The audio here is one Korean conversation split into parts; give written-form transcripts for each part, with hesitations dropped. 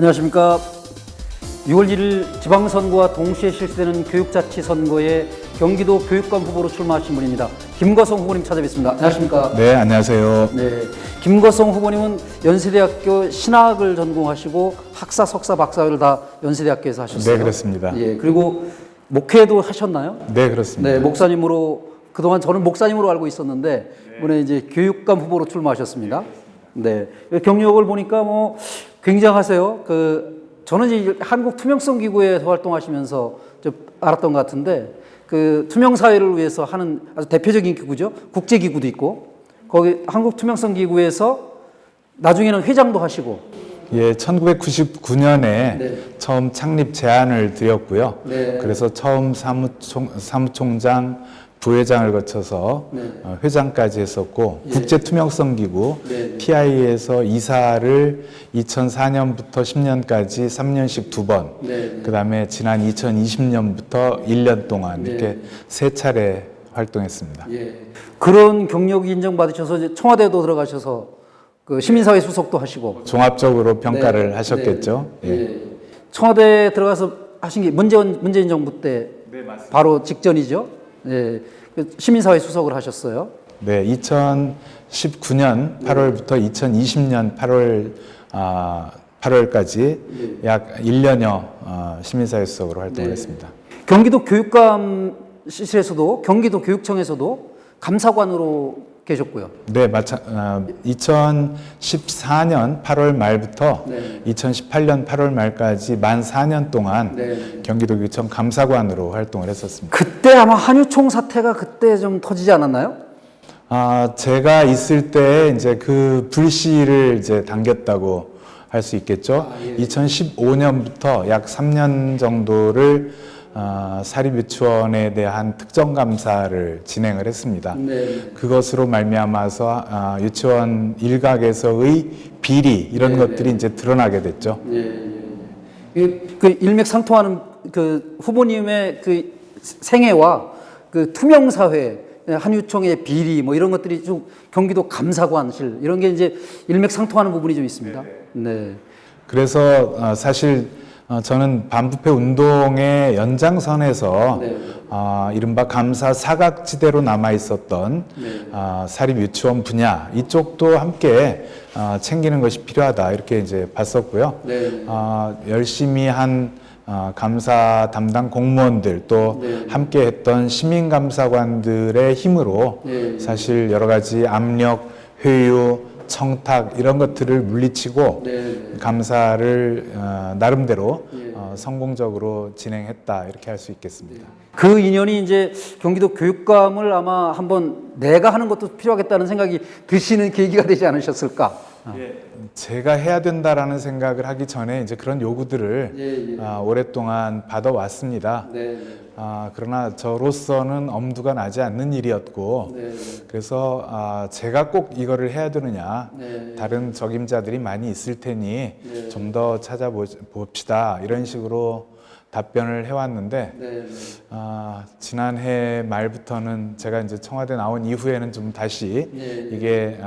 안녕하십니까. 6월 1일 지방선거와 동시에 실시되는 교육자치선거에 경기도 교육감 후보로 출마하신 분입니다. 김거성 후보님 찾아뵙습니다. 안녕하십니까. 네, 안녕하세요. 네, 김거성 후보님은 연세대학교 신학을 전공하시고 학사, 석사, 박사를 다 연세대학교에서 하셨어요. 네, 그렇습니다. 예, 그리고 목회도 하셨나요? 네, 그렇습니다. 네, 목사님으로 그동안 저는 목사님으로 알고 있었는데 이번에 이제 교육감 후보로 출마하셨습니다. 네, 경력을 보니까 뭐 굉장하세요. 저는 이제 한국 투명성 기구에서 활동하시면서 좀 알았던 것 같은데 그 투명 사회를 위해서 하는 아주 대표적인 기구죠. 국제 기구도 있고 거기 한국 투명성 기구에서 나중에는 회장도 하시고. 예, 1999년에 네. 처음 창립 제안을 드렸고요. 네. 그래서 처음 사무총장, 부회장을 거쳐서 네. 회장까지 했었고, 예. 국제투명성기구 네. PI에서 이사를 2004년부터 10년까지 3년씩 2번, 네. 그 다음에 지난 2020년부터 1년 동안 네. 이렇게 3차례 활동했습니다. 예. 그런 경력이 인정받으셔서 이제 청와대도 들어가셔서 그 시민사회 수석도 하시고 종합적으로 평가를 네. 하셨겠죠. 네. 예. 예. 청와대 들어가서 하신 게 문재인 정부 때 네, 맞습니다. 바로 직전이죠. 예. 그 시민사회 수석을 하셨어요. 네, 2019년 8월부터 2020년 8월까지 약 1년여 시민사회 수석으로 활동을 네. 했습니다. 경기도 교육감실에서도 경기도 교육청에서도 감사관으로 계셨고요. 네, 2014년 8월 말부터 네. 2018년 8월 말까지 만 4년 동안 네. 경기도교육청 감사관으로 활동을 했었습니다. 그때 아마 한유총 사태가 그때 좀 터지지 않았나요? 제가 있을 때 이제 그 불씨를 이제 당겼다고 할 수 있겠죠. 예. 2015년부터 약 3년 정도를 사립유치원에 대한 특정 감사를 진행을 했습니다. 네. 그것으로 말미암아서 유치원 일각에서의 비리 이런 것들이 이제 드러나게 됐죠. 그 일맥상통하는 그 후보님의 그 생애와 그 투명사회, 한유총의 비리 뭐 이런 것들이 좀 경기도 감사관실 이런 게 이제 일맥상통하는 부분이 좀 있습니다. 네. 그래서 사실 저는 반부패 운동의 연장선에서 네. 이른바 감사 사각지대로 남아 있었던 네. 사립 유치원 분야 이쪽도 함께 챙기는 것이 필요하다 이렇게 이제 봤었고요. 네. 열심히 한 감사 담당 공무원들 또 네. 함께 했던 시민 감사관들의 힘으로 네. 사실 여러 가지 압력, 회유, 청탁 이런 것들을 물리치고 네. 감사를 나름대로 성공적으로 진행했다 이렇게 할 수 있겠습니다. 그 인연이 이제 경기도 교육감을 아마 한번 내가 하는 것도 필요하겠다는 생각이 드시는 계기가 되지 않으셨을까? 제가 해야 된다라는 생각을 하기 전에 이제 그런 요구들을 오랫동안 받아왔습니다. 네. 그러나 저로서는 엄두가 나지 않는 일이었고 네. 그래서 제가 꼭 이거를 해야 되느냐 네. 다른 적임자들이 많이 있을 테니 네. 좀 더 찾아봅시다 이런 식으로 답변을 해왔는데 네. 지난해 말부터는 제가 이제 청와대 나온 이후에는 좀 다시 네. 이게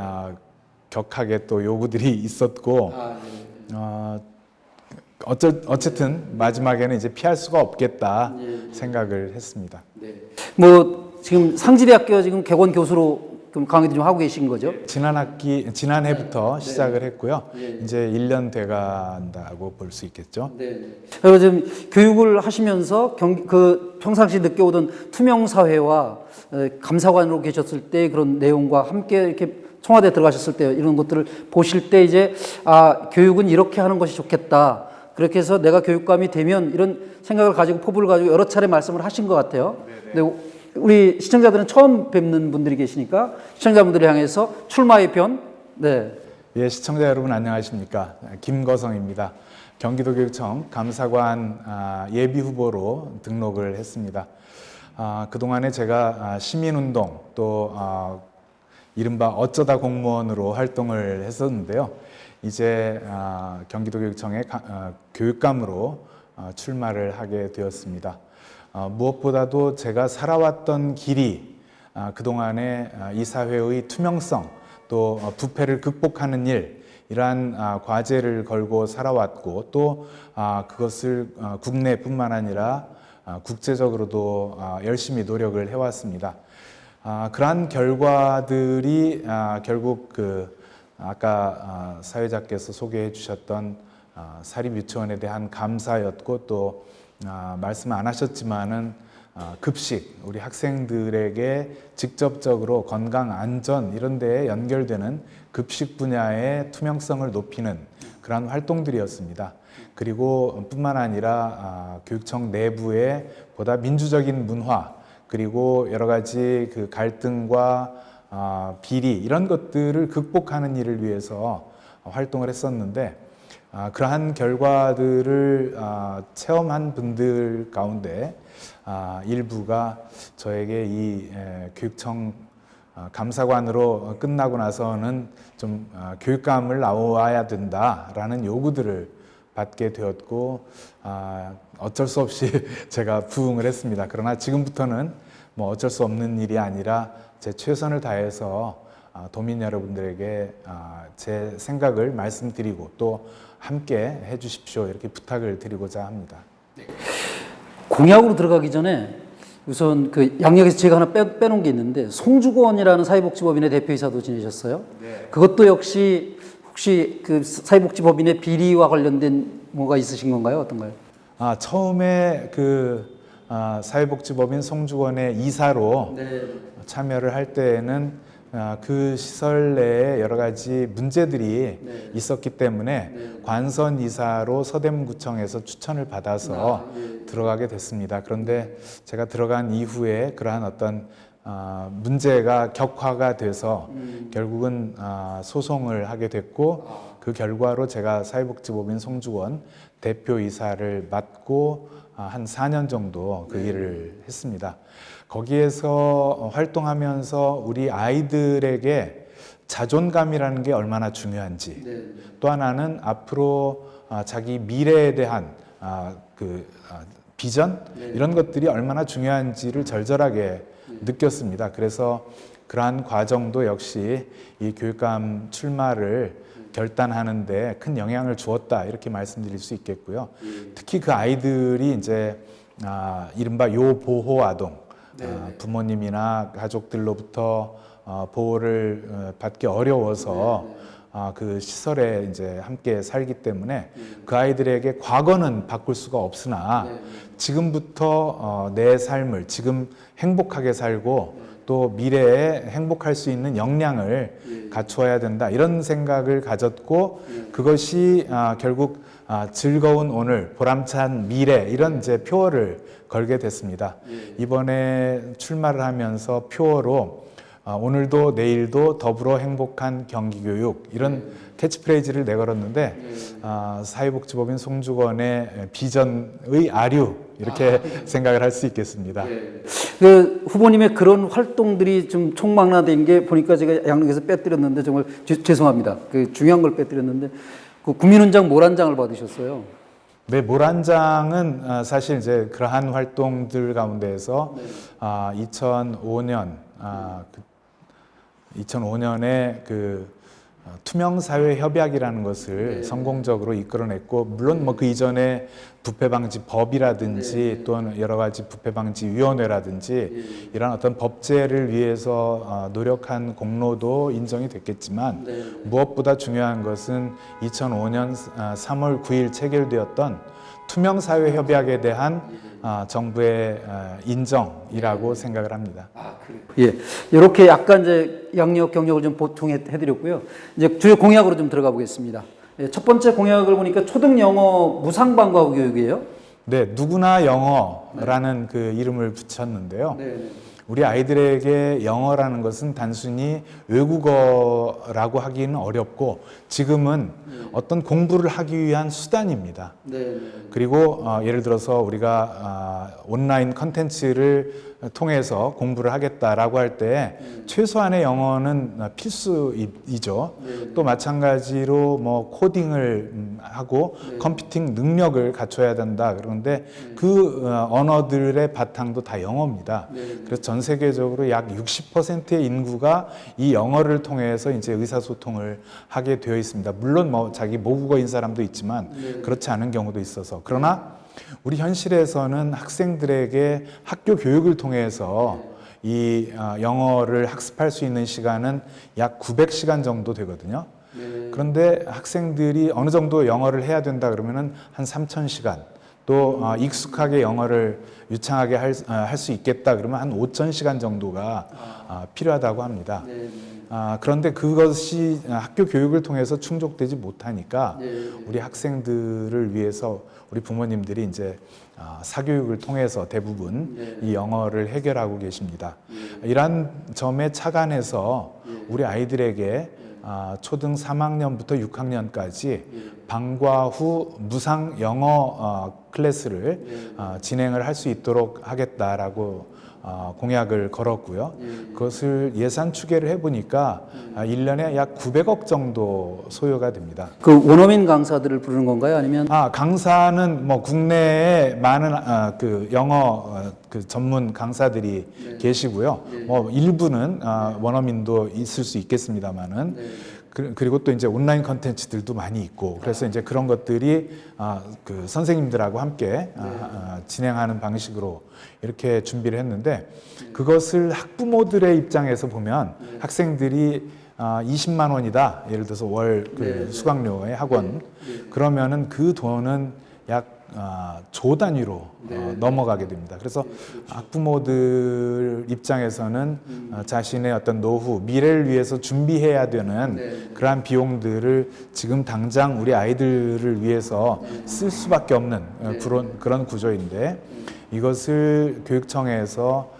격하게 또 요구들이 있었고 어쨌든 마지막에는 이제 피할 수가 없겠다 생각을 했습니다. 네. 뭐 지금 상지대학교 지금 개원 교수로 좀 강의도 좀 하고 계신 거죠? 지난해부터 시작을 했고요. 이제 1년 돼간다고 볼 수 있겠죠. 네. 그리고 지금 교육을 하시면서 그 평상시 느껴오던 투명 사회와 감사관으로 계셨을 때 그런 내용과 함께 이렇게 청와대 들어가셨을 때 이런 것들을 보실 때 이제 교육은 이렇게 하는 것이 좋겠다. 그렇게 해서 내가 교육감이 되면 이런 생각을 가지고 포부를 가지고 여러 차례 말씀을 하신 것 같아요. 근데 우리 시청자들은 처음 뵙는 분들이 계시니까 시청자분들을 향해서 출마의 편. 네. 예, 시청자 여러분 안녕하십니까? 김거성입니다. 경기도교육청 감사관 예비 후보로 등록을 했습니다. 그동안에 제가 시민운동 또 이른바 어쩌다 공무원으로 활동을 했었는데요. 이제 경기도교육청의 교육감으로 출마를 하게 되었습니다. 무엇보다도 제가 살아왔던 길이 그동안에 이 사회의 투명성 또 부패를 극복하는 일 이러한 과제를 걸고 살아왔고 또 그것을 국내뿐만 아니라 국제적으로도 열심히 노력을 해왔습니다. 그러한 결과들이 결국 아까 사회자께서 소개해 주셨던 사립유치원에 대한 감사였고 또 말씀 안 하셨지만은 급식, 우리 학생들에게 직접적으로 건강 안전 이런 데에 연결되는 급식 분야의 투명성을 높이는 그러한 활동들이었습니다. 그리고 뿐만 아니라 교육청 내부에 보다 민주적인 문화 그리고 여러 가지 그 갈등과 비리 이런 것들을 극복하는 일을 위해서 활동을 했었는데 그러한 결과들을 체험한 분들 가운데 일부가 저에게 이 교육청 감사관으로 끝나고 나서는 좀 교육감을 나와야 된다라는 요구들을 받게 되었고 어쩔 수 없이 제가 부응을 했습니다. 그러나 지금부터는 뭐 어쩔 수 없는 일이 아니라 제 최선을 다해서 도민 여러분들에게 제 생각을 말씀드리고 또 함께 해주십시오 이렇게 부탁을 드리고자 합니다. 공약으로 들어가기 전에 우선 그 양력에서 제가 하나 빼놓은 게 있는데 송주권이라는 사회복지법인의 대표이사도 지내셨어요. 네. 그것도 역시 혹시 그 사회복지법인의 비리와 관련된 뭐가 있으신 건가요? 어떤가요? 처음에 사회복지법인 송주권의 이사로 참여를 할 때에는 그 시설 내에 여러 가지 문제들이 있었기 때문에 관선 이사로 서대문구청에서 추천을 받아서 들어가게 됐습니다. 그런데 제가 들어간 이후에 그러한 어떤 문제가 격화가 돼서 결국은 소송을 하게 됐고 그 결과로 제가 사회복지법인 송주권 대표이사를 맡고 한 4년 정도 그 일을 했습니다. 거기에서 활동하면서 우리 아이들에게 자존감이라는 게 얼마나 중요한지 또 하나는 앞으로 자기 미래에 대한 비전 이런 것들이 얼마나 중요한지를 절절하게 느꼈습니다. 그래서 그러한 과정도 역시 이 교육감 출마를 결단하는 데 큰 영향을 주었다 이렇게 말씀드릴 수 있겠고요. 특히 그 아이들이 이제 이른바 요보호 아동 부모님이나 가족들로부터 보호를 받기 어려워서 그 시설에 이제 함께 살기 때문에 그 아이들에게 과거는 바꿀 수가 없으나 지금부터 내 삶을 지금 행복하게 살고 또 미래에 행복할 수 있는 역량을 갖추어야 된다 이런 생각을 가졌고 그것이 결국 즐거운 오늘 보람찬 미래 이런 이제 표어를 걸게 됐습니다. 이번에 출마를 하면서 표어로 오늘도 내일도 더불어 행복한 경기교육 이런 캐치프레이즈를 내걸었는데 사회복지법인 송주권의 비전의 아류 이렇게 생각을 할 수 있겠습니다. 그 후보님의 그런 활동들이 좀 총망라된 게 보니까 제가 양력에서 빼뜨렸는데 정말 죄송합니다. 그 중요한 걸 빼뜨렸는데 그 국민훈장 모란장을 받으셨어요. 네, 모란장은 사실 이제 그러한 활동들 가운데에서 2005년에 그 투명사회협약이라는 것을 성공적으로 이끌어냈고 물론 뭐 그 이전에 부패방지법이라든지 또는 여러 가지 부패방지위원회라든지 이런 어떤 법제를 위해서 노력한 공로도 인정이 됐겠지만 무엇보다 중요한 것은 2005년 3월 9일 체결되었던 투명사회협약에 대한 정부의 인정이라고 생각을 합니다. 예, 이렇게 약간 이제 양력 경력을 좀 보충해드렸고요. 이제 주요 공약으로 좀 들어가 보겠습니다. 예, 첫 번째 공약을 보니까 초등 영어 무상방과후 교육이에요. 네, 누구나 영어라는 그 이름을 붙였는데요. 우리 아이들에게 영어라는 것은 단순히 외국어라고 하기는 어렵고 지금은 어떤 공부를 하기 위한 수단입니다. 그리고 예를 들어서 우리가 온라인 컨텐츠를 통해서 공부를 하겠다라고 할 때 최소한의 영어는 필수이죠. 또 마찬가지로 뭐 코딩을 하고 컴퓨팅 능력을 갖춰야 된다. 그런데 그 언어들의 바탕도 다 영어입니다. 그래서 전 세계적으로 약 60%의 인구가 이 영어를 통해서 이제 의사소통을 하게 되어 있습니다. 물론 뭐 자기 모국어인 사람도 있지만 그렇지 않은 경우도 있어서, 그러나 우리 현실에서는 학생들에게 학교 교육을 통해서 이 영어를 학습할 수 있는 시간은 약 900시간 정도 되거든요. 그런데 학생들이 어느 정도 영어를 해야 된다 그러면은 한 3000시간, 또 익숙하게 영어를 유창하게 할 수 있겠다 그러면 한 5000시간 정도가 필요하다고 합니다. 그런데 그것이 학교 교육을 통해서 충족되지 못하니까 우리 학생들을 위해서 우리 부모님들이 이제 사교육을 통해서 대부분 이 영어를 해결하고 계십니다. 이러한 점에 착안해서 우리 아이들에게 초등 3학년부터 6학년까지 방과 후 무상 영어 클래스를 진행을 할 수 있도록 하겠다라고 공약을 걸었고요. 그것을 예산 추계를 해보니까 1년에 약 900억 정도 소요가 됩니다. 그 원어민 강사들을 부르는 건가요? 아니면 강사는 뭐 국내에 많은 그 영어 그 전문 강사들이 계시고요. 뭐 일부는 원어민도 있을 수 있겠습니다만은 그리고 또 이제 온라인 컨텐츠들도 많이 있고, 그래서 이제 그런 것들이 그 선생님들하고 함께 진행하는 방식으로 이렇게 준비를 했는데, 그것을 학부모들의 입장에서 보면 학생들이 20만 원이다, 예를 들어서 월 그 수강료의 학원, 그러면은 그 돈은 약 조 단위로 넘어가게 됩니다. 그래서 학부모들 입장에서는 자신의 어떤 노후, 미래를 위해서 준비해야 되는 그러한 비용들을 지금 당장 우리 아이들을 위해서 쓸 수밖에 없는 그런 구조인데, 이것을 교육청에서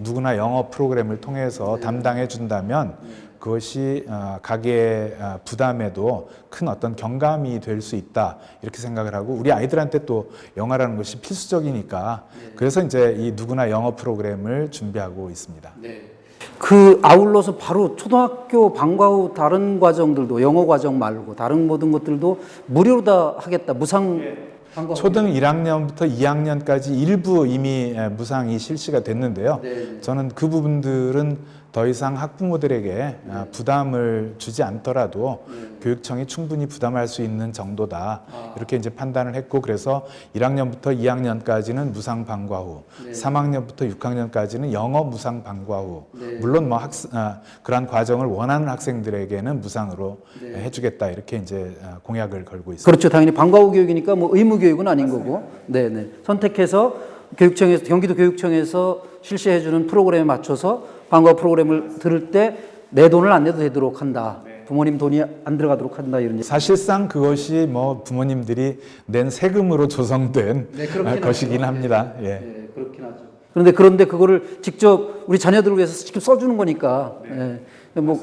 누구나 영어 프로그램을 통해서 담당해 준다면 그것이 가계의 부담에도 큰 어떤 경감이 될 수 있다, 이렇게 생각을 하고, 우리 아이들한테 또 영어라는 것이 필수적이니까 그래서 이제 이 누구나 영어 프로그램을 준비하고 있습니다. 그 아울러서 바로 초등학교 방과 후 다른 과정들도, 영어 과정 말고 다른 모든 것들도 무료로 다 하겠다, 무상 방과 후. 초등 1학년부터 2학년까지 일부 이미 무상이 실시가 됐는데요. 저는 그 부분들은 더 이상 학부모들에게 부담을 주지 않더라도 교육청이 충분히 부담할 수 있는 정도다, 이렇게 이제 판단을 했고, 그래서 1학년부터 2학년까지는 무상 방과 후, 3학년부터 6학년까지는 영어 무상 방과 후, 물론 뭐 그러한 과정을 원하는 학생들에게는 무상으로 해주겠다, 이렇게 이제 공약을 걸고 있습니다. 그렇죠. 당연히 방과 후 교육이니까 뭐 의무 교육은 아닌 거고, 선택해서 교육청에서, 경기도 교육청에서 실시해주는 프로그램에 맞춰서 방과 후 프로그램을 들을 때 내 돈을 안 내도 되도록 한다. 부모님 돈이 안 들어가도록 한다, 이런 얘기. 사실상 그것이 뭐 부모님들이 낸 세금으로 조성된 것이긴 합니다. 그렇긴 하죠. 그런데 그거를 직접 우리 자녀들을 위해서 직접 써주는 거니까, 뭐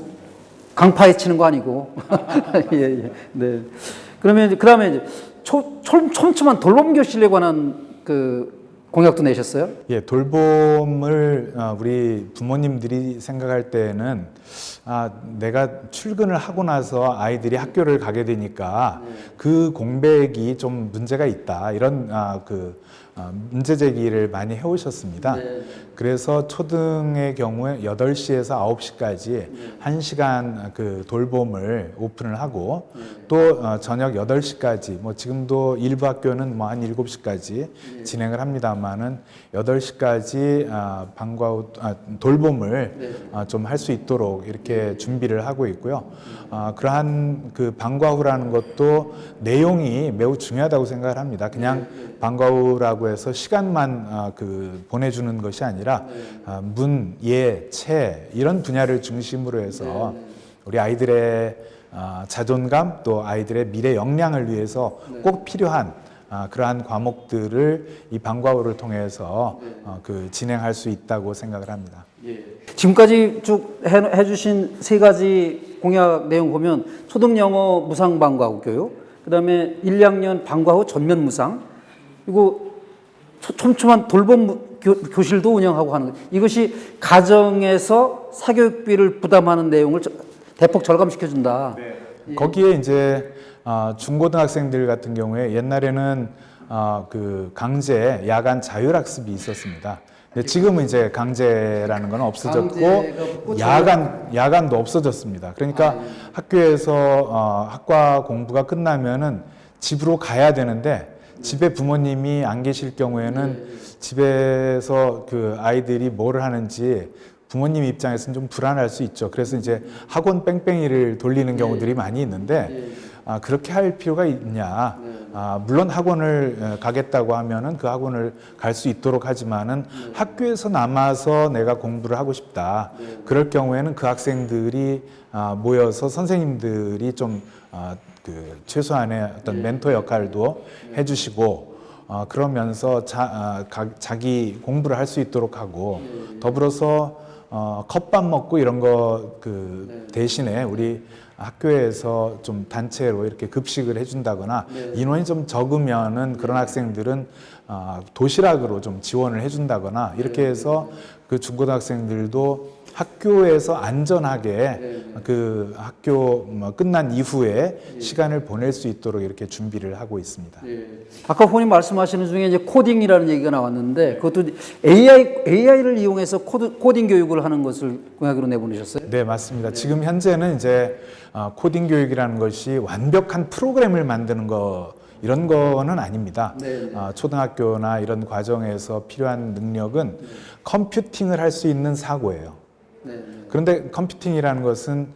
강파에 치는 거 아니고. 그러면 그다음에 이제 촘촘한 돌봄 교실에 관한 그 공약도 내셨어요? 돌봄을 우리 부모님들이 생각할 때는 내가 출근을 하고 나서 아이들이 학교를 가게 되니까 그 공백이 좀 문제가 있다, 이런 문제 제기를 많이 해오셨습니다. 그래서 초등의 경우에 8시에서 9시까지 1시간 그 돌봄을 오픈을 하고, 또 저녁 8시까지, 뭐 지금도 일부 학교는 뭐 한 7시까지 진행을 합니다만은 8시까지 방과 후 돌봄을 좀 할 수 있도록 이렇게 준비를 하고 있고요. 그러한 그 방과 후라는 것도 내용이 매우 중요하다고 생각을 합니다. 그냥 방과 후라고 해서 시간만 보내주는 것이 아니라 문, 예, 체 이런 분야를 중심으로 해서 우리 아이들의 자존감, 또 아이들의 미래 역량을 위해서 꼭 필요한 그러한 과목들을 이 방과 후를 통해서 진행할 수 있다고 생각을 합니다. 지금까지 쭉 해주신 세 가지 공약 내용 보면 초등 영어 무상 방과 후 교육, 그다음에 1, 2학년 방과 후 전면 무상, 그리고 촘촘한 돌봄 교실도 운영하고 하는 거예요. 이것이 가정에서 사교육비를 부담하는 내용을 대폭 절감시켜준다. 거기에 이제 중고등학생들 같은 경우에 옛날에는 그 강제 야간 자율학습이 있었습니다. 근데 지금은 이제 강제라는 건 없어졌고 야간도 없어졌습니다. 그러니까 학교에서 학과 공부가 끝나면은 집으로 가야 되는데 집에 부모님이 안 계실 경우에는 집에서 그 아이들이 뭘 하는지 부모님 입장에서는 좀 불안할 수 있죠. 그래서 이제 학원 뺑뺑이를 돌리는 경우들이 많이 있는데 그렇게 할 필요가 있냐. 물론 학원을 가겠다고 하면은 그 학원을 갈 수 있도록 하지만은 학교에서 남아서 내가 공부를 하고 싶다. 그럴 경우에는 그 학생들이 모여서 선생님들이 좀 그 최소한의 어떤 멘토 역할도 해주시고 그러면서 자기 공부를 할 수 있도록 하고 더불어서 컵밥 먹고 이런 거 그 대신에 우리 학교에서 좀 단체로 이렇게 급식을 해준다거나 인원이 좀 적으면은 그런 학생들은 도시락으로 좀 지원을 해준다거나 이렇게 해서 그 중고등학생들도 학교에서 안전하게 그 학교 끝난 이후에 시간을 보낼 수 있도록 이렇게 준비를 하고 있습니다. 아까 본인 말씀하시는 중에 이제 코딩이라는 얘기가 나왔는데 그것도 AI를 이용해서 코딩 교육을 하는 것을 공약으로 내보내셨어요? 네, 맞습니다. 지금 현재는 이제 코딩 교육이라는 것이 완벽한 프로그램을 만드는 거 이런 거는 아닙니다. 초등학교나 이런 과정에서 필요한 능력은 컴퓨팅을 할 수 있는 사고예요. 그런데 컴퓨팅이라는 것은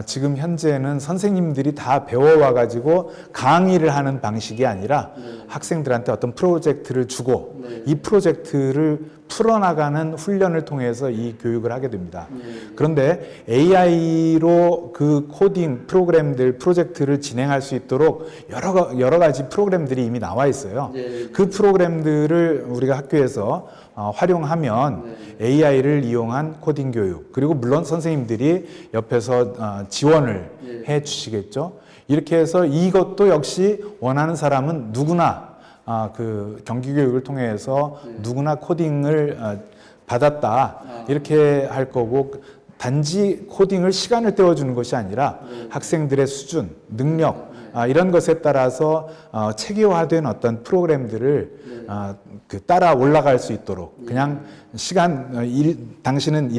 지금 현재는 선생님들이 다 배워와 가지고 강의를 하는 방식이 아니라 학생들한테 어떤 프로젝트를 주고 이 프로젝트를 풀어나가는 훈련을 통해서 이 교육을 하게 됩니다. 그런데 AI로 그 코딩 프로그램들 프로젝트를 진행할 수 있도록 여러 가지 프로그램들이 이미 나와 있어요. 그 프로그램들을 우리가 학교에서 활용하면 AI를 이용한 코딩 교육 그리고 물론 선생님들이 옆에서 지원을 해 주시겠죠. 이렇게 해서 이것도 역시 원하는 사람은 누구나 그 경기 교육을 통해서 누구나 코딩을 받았다 이렇게 할 거고 단지 코딩을 시간을 때워주는 것이 아니라 학생들의 수준, 능력 이런 것에 따라서 체계화된 어떤 프로그램들을 그 따라 올라갈 수 있도록 그냥 시간 당신은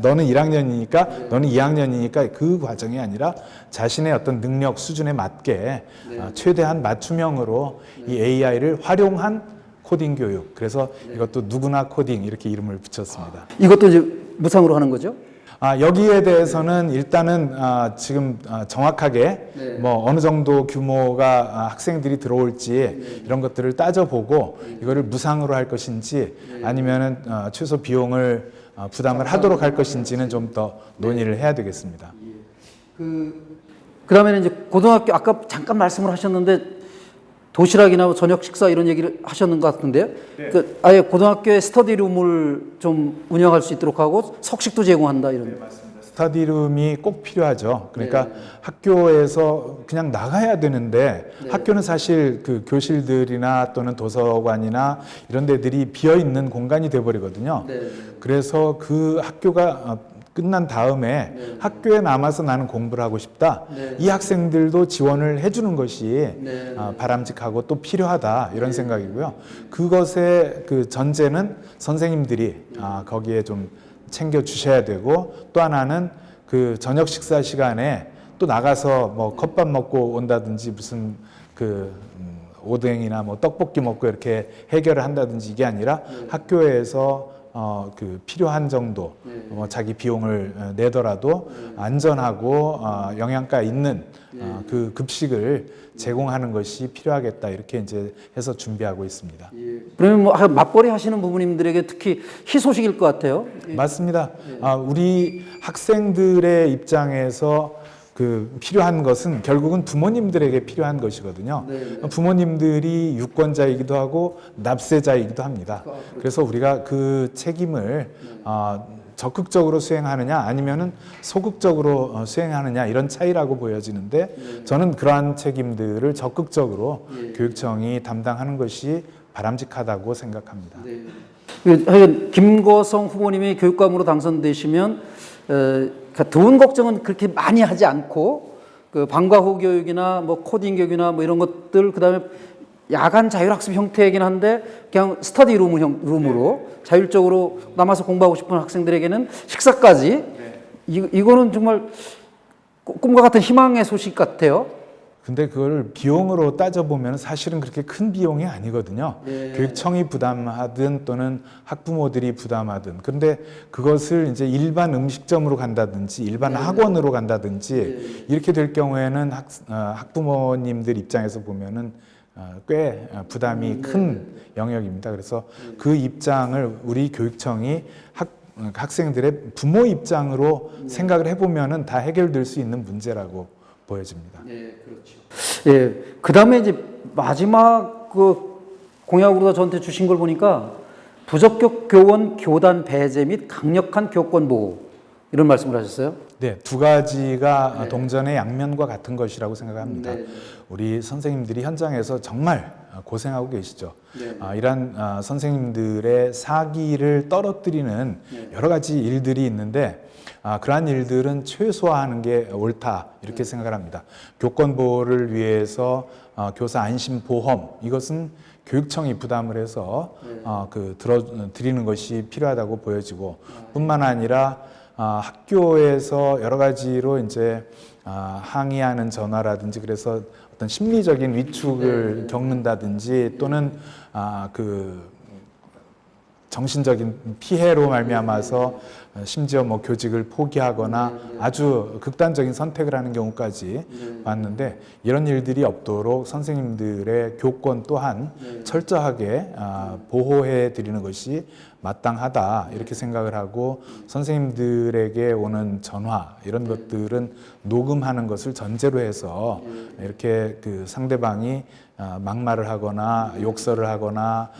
너는 1학년이니까 너는 2학년이니까 그 과정이 아니라 자신의 어떤 능력 수준에 맞게 최대한 맞춤형으로 이 AI를 활용한 코딩 교육 그래서 이것도 누구나 코딩 이렇게 이름을 붙였습니다. 이것도 이제 무상으로 하는 거죠? 여기에 대해서는 일단은 지금 정확하게 뭐 어느 정도 규모가 학생들이 들어올지 이런 것들을 따져보고 이거를 무상으로 할 것인지 아니면은 최소 비용을 부담을 하도록 할 것인지는 좀 더 논의를 해야 되겠습니다. 그다음에는 이제 고등학교 아까 잠깐 말씀을 하셨는데 도시락이나 저녁 식사 이런 얘기를 하셨는 것 같은데요. 그 아예 고등학교에 스터디룸을 좀 운영할 수 있도록 하고 석식도 제공한다 이런. 맞습니다. 스터디룸이 꼭 필요하죠. 그러니까 학교에서 그냥 나가야 되는데 학교는 사실 그 교실들이나 또는 도서관이나 이런 데들이 비어 있는 공간이 돼 버리거든요. 그래서 그 학교가 끝난 다음에 학교에 남아서 나는 공부를 하고 싶다. 이 학생들도 지원을 해주는 것이 바람직하고 또 필요하다 이런 생각이고요. 그것의 그 전제는 선생님들이 거기에 좀 챙겨 주셔야 되고 또 하나는 그 저녁 식사 시간에 또 나가서 뭐 컵밥 먹고 온다든지 무슨 그 오뎅이나 뭐 떡볶이 먹고 이렇게 해결을 한다든지 이게 아니라 학교에서 그 필요한 정도 자기 비용을 내더라도 안전하고 영양가 있는 그 급식을 제공하는 것이 필요하겠다 이렇게 이제 해서 준비하고 있습니다. 그러면 뭐 맞벌이 하시는 부모님들에게 특히 희소식일 것 같아요. 맞습니다. 우리 학생들의 입장에서 그 필요한 것은 결국은 부모님들에게 필요한 것이거든요. 부모님들이 유권자이기도 하고 납세자이기도 합니다. 그래서 우리가 그 책임을 적극적으로 수행하느냐 아니면은 소극적으로 수행하느냐 이런 차이라고 보여지는데 저는 그러한 책임들을 적극적으로 교육청이 담당하는 것이 바람직하다고 생각합니다. 하여간 김거성 후보님이 교육감으로 당선되시면 그러니까 돈 걱정은 그렇게 많이 하지 않고 그 방과 후 교육이나 뭐 코딩 교육이나 뭐 이런 것들 그다음에 야간 자율학습 형태이긴 한데 그냥 스터디 룸으로 자율적으로 남아서 공부하고 싶은 학생들에게는 식사까지 이거는 정말 꿈과 같은 희망의 소식 같아요. 근데 그걸 비용으로 따져보면 사실은 그렇게 큰 비용이 아니거든요. 교육청이 부담하든 또는 학부모들이 부담하든. 그런데 그것을 이제 일반 음식점으로 간다든지 일반 학원으로 간다든지 이렇게 될 경우에는 학부모님들 입장에서 보면은 꽤 부담이 큰 영역입니다. 그래서 그 입장을 우리 교육청이 학생들의 부모 입장으로 생각을 해보면은 다 해결될 수 있는 문제라고 보여집니다. 네, 그렇죠. 예, 그 다음에 이제 마지막 그 공약으로 저한테 주신 걸 보니까 부적격 교원 교단 배제 및 강력한 교권 보호 이런 말씀을 하셨어요. 네, 두 가지가 동전의 양면과 같은 것이라고 생각합니다. 우리 선생님들이 현장에서 정말 고생하고 계시죠. 이런 선생님들의 사기를 떨어뜨리는 여러 가지 일들이 있는데 그러한 일들은 최소화하는 게 옳다 이렇게 생각을 합니다. 교권 보호를 위해서 교사 안심 보험 이것은 교육청이 부담을 해서 드리는 것이 필요하다고 보여지고 뿐만 아니라 학교에서 여러 가지로 이제 항의하는 전화라든지 그래서 어떤 심리적인 위축을 겪는다든지 또는 정신적인 피해로 말미암아서 심지어 뭐 교직을 포기하거나 아주 극단적인 선택을 하는 경우까지 봤는데 이런 일들이 없도록 선생님들의 교권 또한 철저하게 보호해 드리는 것이 마땅하다 이렇게 생각을 하고 선생님들에게 오는 전화 이런 것들은 녹음하는 것을 전제로 해서 이렇게 그 상대방이 막말을 하거나 욕설을 하거나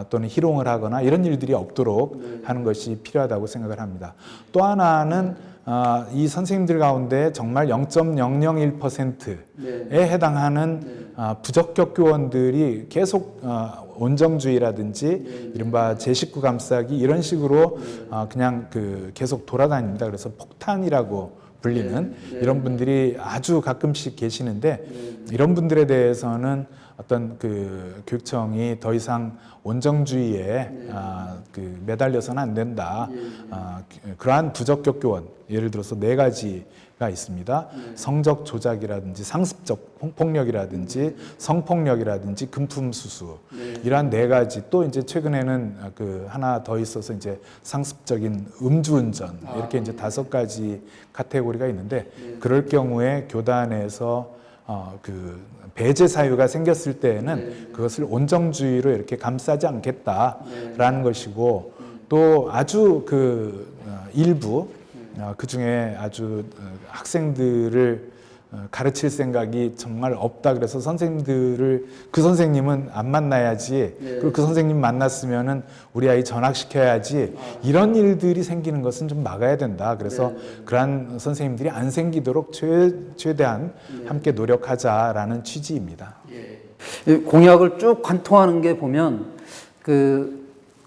또는 희롱을 하거나 이런 일들이 없도록 하는 것이 필요하다고 생각을 합니다. 또 하나는 이 선생님들 가운데 정말 0.001%에 해당하는 부적격 교원들이 계속 온정주의라든지 이른바 제 식구 감싸기 이런 식으로 그냥 계속 돌아다닙니다. 그래서 폭탄이라고 불리는 이런 분들이 아주 가끔씩 계시는데 이런 분들에 대해서는 어떤 교육청이 더 이상 온정주의에 매달려서는 안 된다. 그러한 부적격 교원 예를 들어서 4가지가 있습니다. 성적 조작이라든지 상습적 폭력이라든지 성폭력이라든지 금품수수 이러한 4가지 또 이제 최근에는 하나 더 있어서 이제 상습적인 음주운전 이렇게 이제 5가지 카테고리가 있는데 그럴 경우에 교단에서 배제 사유가 생겼을 때에는 그것을 온정주의로 이렇게 감싸지 않겠다라는 것이고 또 아주 일부 그 중에 아주 학생들을 가르칠 생각이 정말 없다 그래서 그 선생님은 안 만나야지 그리고 그 선생님 만났으면은 우리 아이 전학시켜야지 이런 일들이 생기는 것은 좀 막아야 된다 그래서 그러한 선생님들이 안 생기도록 최대한 함께 노력하자라는 취지입니다. 공약을 쭉 관통하는 게 보면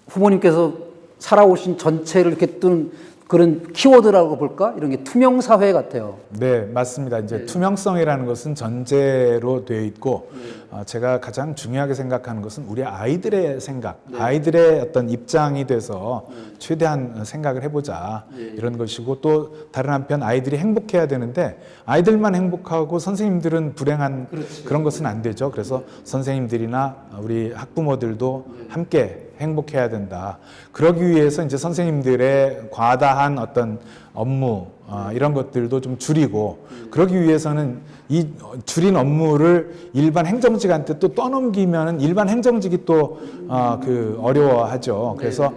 후보님께서 살아오신 전체를 이렇게 뜬 그런 키워드라고 볼까? 이런 게 투명 사회 같아요. 네, 맞습니다. 이제 투명성이라는 것은 전제로 되어 있고 제가 가장 중요하게 생각하는 것은 우리 아이들의 생각, 아이들의 어떤 입장이 돼서 최대한 생각을 해보자 이런 것이고 또 다른 한편 아이들이 행복해야 되는데 아이들만 행복하고 선생님들은 불행한 그런 것은 안 되죠. 그래서 선생님들이나 우리 학부모들도 함께 행복해야 된다. 그러기 위해서 이제 선생님들의 과다한 어떤 업무 이런 것들도 좀 줄이고 그러기 위해서는 이 줄인 업무를 일반 행정직한테 또 떠넘기면 일반 행정직이 또 어려워하죠. 그래서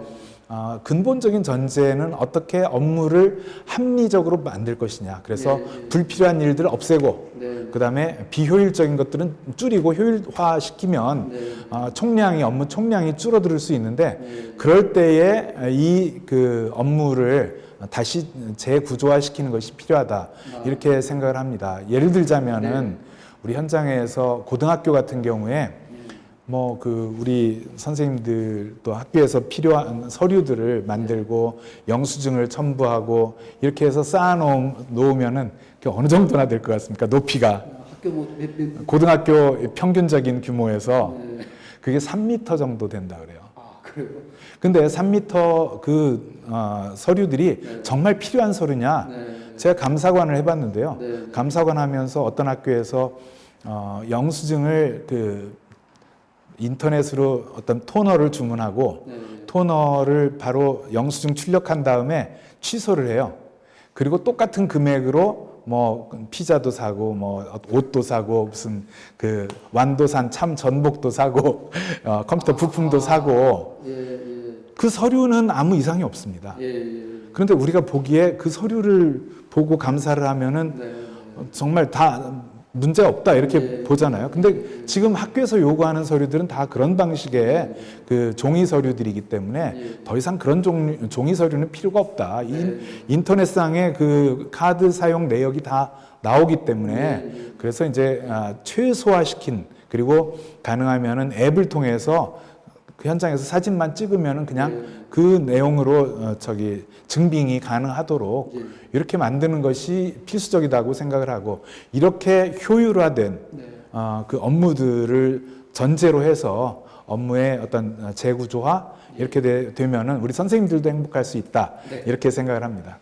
근본적인 전제는 어떻게 업무를 합리적으로 만들 것이냐. 그래서 불필요한 일들을 없애고 그다음에 비효율적인 것들은 줄이고 효율화시키면 업무 총량이 줄어들 수 있는데 그럴 때에 이 업무를 다시 재구조화시키는 것이 필요하다. 이렇게 생각을 합니다. 예를 들자면은 우리 현장에서 고등학교 같은 경우에 뭐 그 우리 선생님들도 학교에서 필요한 서류들을 만들고 영수증을 첨부하고 이렇게 해서 쌓아 놓으면은 어느 정도나 될 것 같습니까? 높이가 학교 고등학교 평균적인 규모에서 네. 그게 3m 정도 된다 그래요. 그래요? 근데 3m 서류들이 네. 정말 필요한 서류냐? 네. 제가 감사관을 해봤는데요. 네. 감사관 하면서 어떤 학교에서 영수증을 그 인터넷으로 어떤 토너를 주문하고 네. 토너를 바로 영수증 출력한 다음에 취소를 해요. 그리고 똑같은 금액으로 뭐 피자도 사고 뭐 옷도 사고 무슨 그 완도산 참 전복도 사고 컴퓨터 부품도 사고 그 서류는 아무 이상이 없습니다. 그런데 우리가 보기에 그 서류를 보고 감사를 하면은 정말 다 문제 없다 이렇게 보잖아요. 근데 지금 학교에서 요구하는 서류들은 다 그런 방식의 그 종이 서류들이기 때문에 더 이상 그런 종이 서류는 필요가 없다. 인터넷상에 그 카드 사용 내역이 다 나오기 때문에 그래서 이제 최소화시킨 그리고 가능하면은 앱을 통해서 그 현장에서 사진만 찍으면은 그냥 그 내용으로 증빙이 가능하도록 이렇게 만드는 것이 필수적이라고 생각을 하고 이렇게 효율화된 그 업무들을 전제로 해서 업무의 어떤 재구조화 이렇게 되면은 우리 선생님들도 행복할 수 있다 이렇게 생각을 합니다.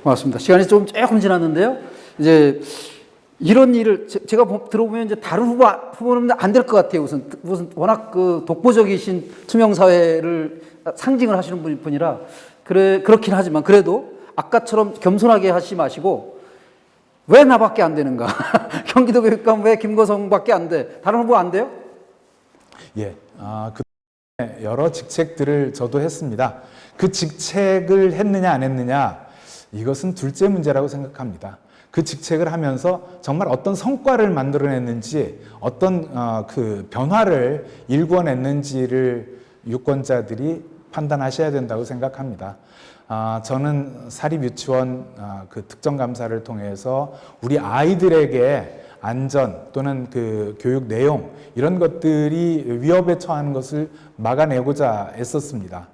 고맙습니다. 시간이 조금 지났는데요. 이제 이런 일을 제가 들어보면 이제 다른 후보는 안 될 것 같아요. 우선 워낙 그 독보적이신 투명 사회를 상징을 하시는 분이라 그렇긴 하지만 그래도 아까처럼 겸손하게 하시 마시고 왜 나밖에 안 되는가? 경기도 교육감 왜 김거성밖에 안 돼? 다른 후보 안 돼요? 예, 그 여러 직책들을 저도 했습니다. 그 직책을 했느냐 안 했느냐 이것은 둘째 문제라고 생각합니다. 그 직책을 하면서 정말 어떤 성과를 만들어냈는지 어떤 그 변화를 일궈냈는지를 유권자들이 판단하셔야 된다고 생각합니다. 저는 사립유치원 그 특정감사를 통해서 우리 아이들에게 안전 또는 그 교육 내용 이런 것들이 위협에 처하는 것을 막아내고자 애썼습니다.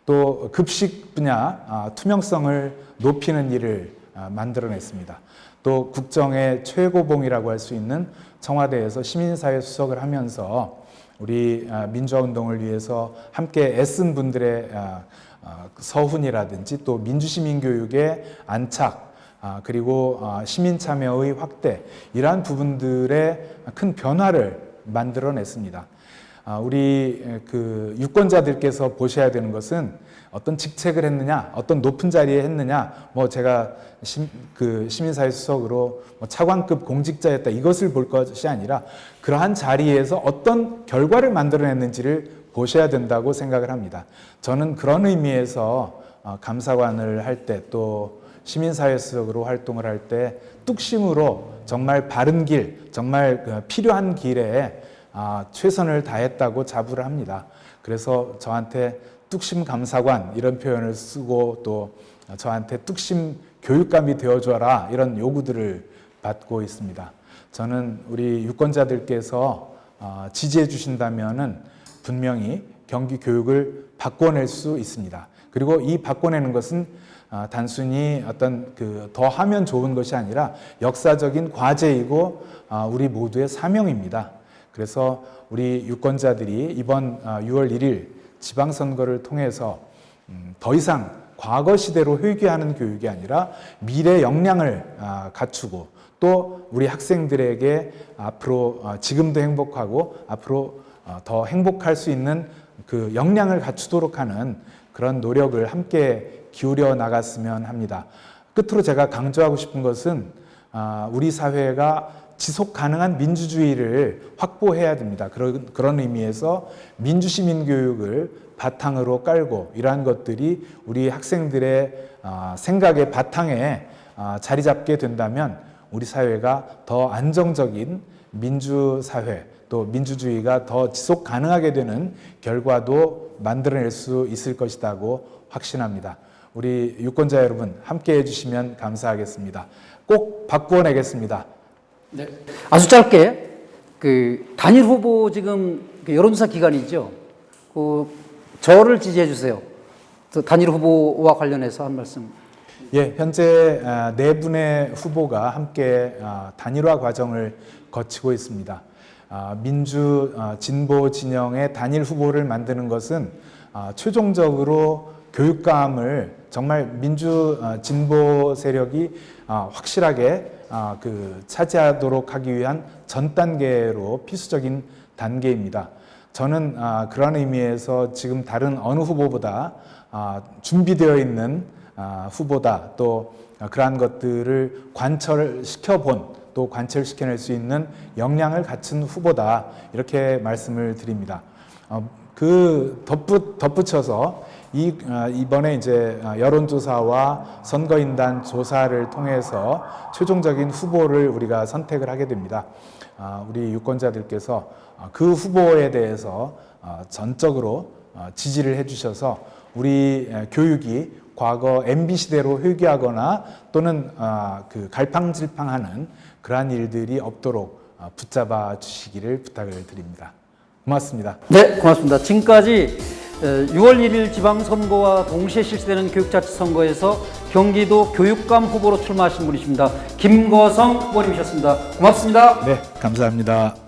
또 급식 분야 투명성을 높이는 일을 만들어냈습니다. 또 국정의 최고봉이라고 할 수 있는 청와대에서 시민사회 수석을 하면서 우리 민주화운동을 위해서 함께 애쓴 분들의 서훈이라든지 또 민주시민교육의 안착 그리고 시민참여의 확대 이러한 부분들의 큰 변화를 만들어냈습니다. 우리 그 유권자들께서 보셔야 되는 것은 어떤 직책을 했느냐, 어떤 높은 자리에 했느냐, 뭐 제가 시민사회 수석으로 뭐 차관급 공직자였다 이것을 볼 것이 아니라 그러한 자리에서 어떤 결과를 만들어냈는지를 보셔야 된다고 생각을 합니다. 저는 그런 의미에서 감사관을 할 때 또 시민사회 수석으로 활동을 할 때 뚝심으로 정말 바른 길, 정말 필요한 길에 최선을 다했다고 자부를 합니다. 그래서 저한테 뚝심 감사관 이런 표현을 쓰고 또 저한테 뚝심 교육감이 되어줘라 이런 요구들을 받고 있습니다. 저는 우리 유권자들께서 지지해 주신다면은 분명히 경기 교육을 바꿔낼 수 있습니다. 그리고 이 바꿔내는 것은 단순히 어떤 더 하면 좋은 것이 아니라 역사적인 과제이고 우리 모두의 사명입니다. 그래서 우리 유권자들이 이번 6월 1일 지방선거를 통해서 더 이상 과거 시대로 회귀하는 교육이 아니라 미래 역량을 갖추고 또 우리 학생들에게 앞으로 지금도 행복하고 앞으로 더 행복할 수 있는 그 역량을 갖추도록 하는 그런 노력을 함께 기울여 나갔으면 합니다. 끝으로 제가 강조하고 싶은 것은 우리 사회가 지속 가능한 민주주의를 확보해야 됩니다. 그런 의미에서 민주시민교육을 바탕으로 깔고 이러한 것들이 우리 학생들의 생각의 바탕에 자리 잡게 된다면 우리 사회가 더 안정적인 민주사회 또 민주주의가 더 지속 가능하게 되는 결과도 만들어낼 수 있을 것이라고 확신합니다. 우리 유권자 여러분 함께 해주시면 감사하겠습니다. 꼭 바꾸어내겠습니다. 네. 아주 짧게 단일 후보 지금 여론조사 기관이죠. 저를 지지해 주세요. 단일 후보와 관련해서 한 말씀. 예, 현재 네 분의 후보가 함께 단일화 과정을 거치고 있습니다. 민주 진보 진영의 단일 후보를 만드는 것은 최종적으로 교육감을 정말 민주 진보 세력이 확실하게 차지하도록 하기 위한 전 단계로 필수적인 단계입니다. 저는 그런 의미에서 지금 다른 어느 후보보다 준비되어 있는 후보다, 또 그러한 것들을 관철시켜본, 또 관철시켜낼 수 있는 역량을 갖춘 후보다, 이렇게 말씀을 드립니다. 덧붙여서 이번에 이제 여론조사와 선거인단 조사를 통해서 최종적인 후보를 우리가 선택을 하게 됩니다. 우리 유권자들께서 그 후보에 대해서 전적으로 지지를 해주셔서 우리 교육이 과거 MB시대로 회귀하거나 또는 갈팡질팡하는 그러한 일들이 없도록 붙잡아 주시기를 부탁을 드립니다. 고맙습니다. 네, 고맙습니다. 지금까지 6월 1일 지방선거와 동시에 실시되는 교육자치선거에서 경기도 교육감 후보로 출마하신 분이십니다. 김거성 후보님이셨습니다. 고맙습니다. 네, 감사합니다.